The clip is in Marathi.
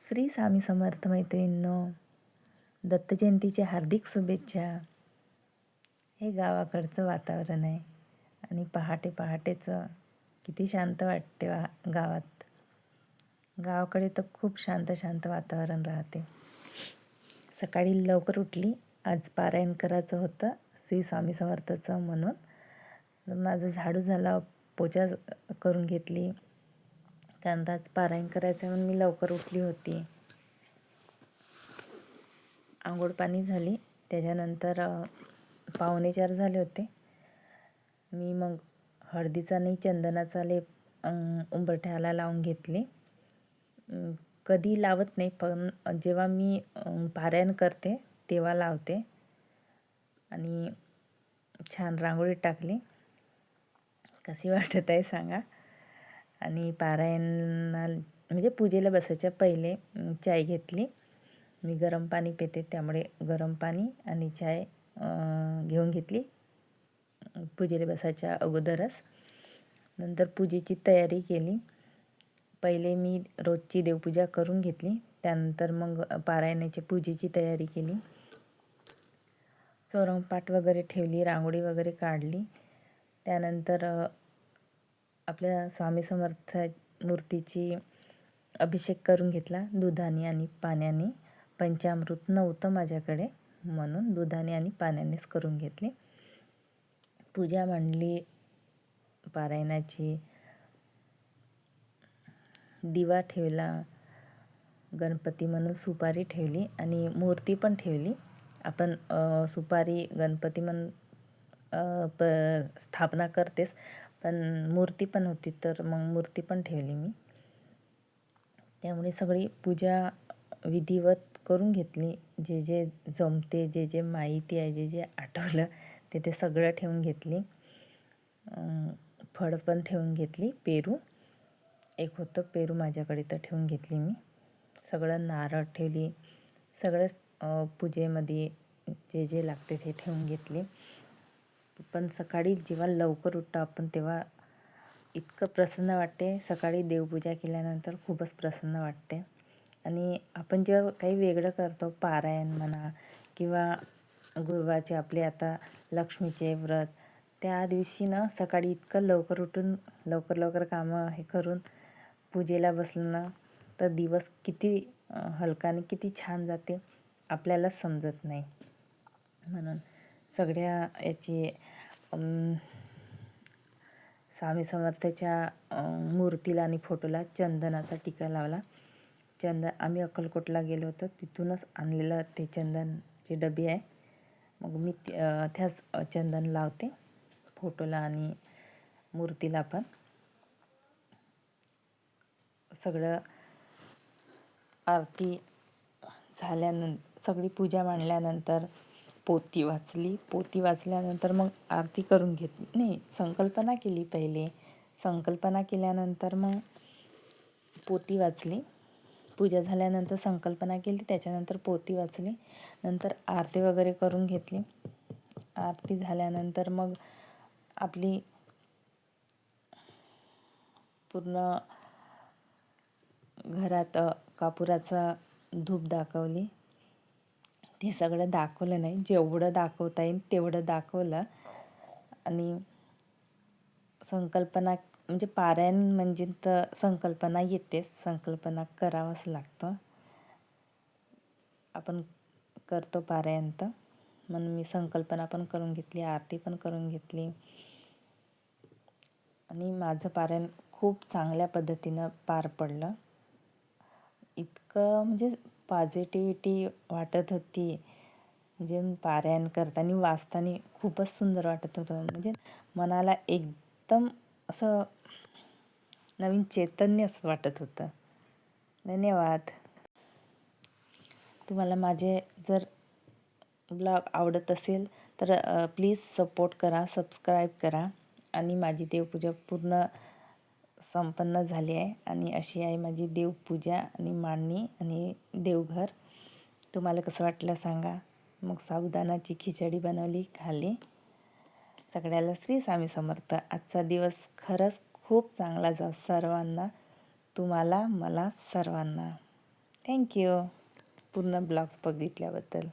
श्री स्वामी समर्थ मैत्रिणींनो, दत्त जयंतीच्या हार्दिक शुभेच्छा. हे गावाकडचं वातावरण आहे आणि पहाटे पहाटेचं किती शांत वाटते गावात. गावाकडे तर खूप शांत शांत वातावरण राहते. सकाळी लवकर उठली. आज पारायण करायचं होतं श्री स्वामी समर्थचं म्हणून माझं झाडू झाला, पोछा करून घेतली. कारण आज पारायण करायचं म्हणून मी लवकर उठली होती. आंघोळ पाणी झाली. त्याच्यानंतर 3:45 झाले होते. मी मग हळदीचा आणि चंदनाचा लेप उंबरठ्याला लावून घेतले. कधी लावत नाही, पण जेव्हा मी पारायण करते तेव्हा लावते. आणि छान रांगोळी टाकली. कशी वाटत आहे सांगा. आणि पारायणाला म्हणजे पूजेला बसायच्या पहिले चाय घेतली. मी गरम पाणी पिते, त्यामुळे गरम पाणी आणि चाय घेऊन घेतली पूजेला बसायच्या अगोदरच. नंतर पूजेची तयारी केली. पहिले मी रोजची देवपूजा करून घेतली, त्यानंतर मग पारायणाची पूजेची तयारी केली. चौरंगपाट वगैरे ठेवली, रांगोळी वगैरे काढली. त्यानंतर आपल्या स्वामी समर्थ मूर्तीची अभिषेक करून घेतला दुधाने आणि पाण्याने. पंचामृत नव्हतं माझ्याकडे, म्हणून दुधाने आणि पाण्यानेच करून घेतली. पूजा मांडली पारायणाची. दिवा ठेवला, गणपती म्हणून सुपारी ठेवली आणि मूर्ती पण ठेवली. आपण सुपारी गणपती म्हणून स्थापना करतेस, पण मूर्ती पण होती, तर मग मूर्ती पण ठेवली मी. त्यामुळे सगळी पूजा विधिवत करून घेतली. जे जे जमते, जे जे माहिती आहे, जे जे आठवलं ते सगळं ठेवून घेतली. फळ पण ठेवून घेतली. पेरू एक होतं, पेरू माझ्याकडे, तर ठेवून घेतली मी. सगळं नारळ ठेवली. सगळं पूजेमध्ये जे जे लागते ते ठेवून घेतले. पण सकाळी जेव्हा लवकर उठतो आपण तेव्हा इतकं प्रसन्न वाटते. सकाळी देवपूजा केल्यानंतर खूपच प्रसन्न वाटते. आणि आपण जेव्हा काही वेगळं करतो, पारायण म्हणा किंवा गुरुवारचे आपले आता लक्ष्मीचे व्रत, त्या दिवशी ना सकाळी इतकं लवकर उठून लवकर लवकर कामं हे करून पूजेला बसलं ना, तर दिवस किती हलका आणि किती छान जाते आपल्यालाच समजत नाही. म्हणून सगळ्या याची स्वामी समर्थाच्या मूर्तीला आणि फोटोला चंदनाचा टिका लावला. आम्ही अक्कलकोटला गेलो होतो, तिथूनच आणलेलं ते चंदनचे डबे आहे. मग मी त्याच चंदन लावते फोटोला आणि मूर्तीला पण. सगळं आरती झाल्यानंतर, सगळी पूजा मांडल्यानंतर पोथी वाचली. पोथी वाचल्यानंतर मग आरती करून घेतली. नाही, संकल्पना केली पहिले. संकल्पना केल्यानंतर मग पोथी वाचली. पूजा झाल्यानंतर संकल्पना केली, त्याच्यानंतर पोथी वाचली. नंतर आरती वगैरे करून घेतली. आरती झाल्यानंतर मग आपली पूर्ण घरात कापुराचा धूप दाखवली. ते सगळं दाखवलं नाही, जेवढं दाखवता येईल तेवढं दाखवलं. आणि संकल्पना म्हणजे पारायण म्हणजे तर संकल्पना येतेच, संकल्पना करावंच लागतं. आपण करतो पारायण तर, म्हणून मी संकल्पना पण करून घेतली, आरती पण करून घेतली. आणि माझं पारायण खूप चांगल्या पद्धतीनं पार पडलं. इतकं म्हणजे पॉझिटिव्हिटी वाटत होती. म्हणजे पारायण करताना वाचताना खूपच सुंदर वाटत होतं. म्हणजे मनाला एकदम असं नवीन चैतन्य असं वाटत होतं. धन्यवाद. तुम्हाला माझे जर ब्लॉग आवडत असेल तर प्लीज सपोर्ट करा, सबस्क्राईब करा. आणि माझी देवपूजा पूर्ण संपन्न झाली आहे. आणि अशी आहे माझी देवपूजा आणि मांडणी आणि देवघर. तुम्हाला कसं वाटलं सांगा. मग साबुदाणाची खिचडी बनवली, खाल्ली. सगळ्याला श्री स्वामी समर्थ. आजचा दिवस खरंच खूप चांगला जाऊ सर्वांना, तुम्हाला, मला, सर्वांना. थँक्यू पूर्ण ब्लॉग्स बघितल्याबद्दल.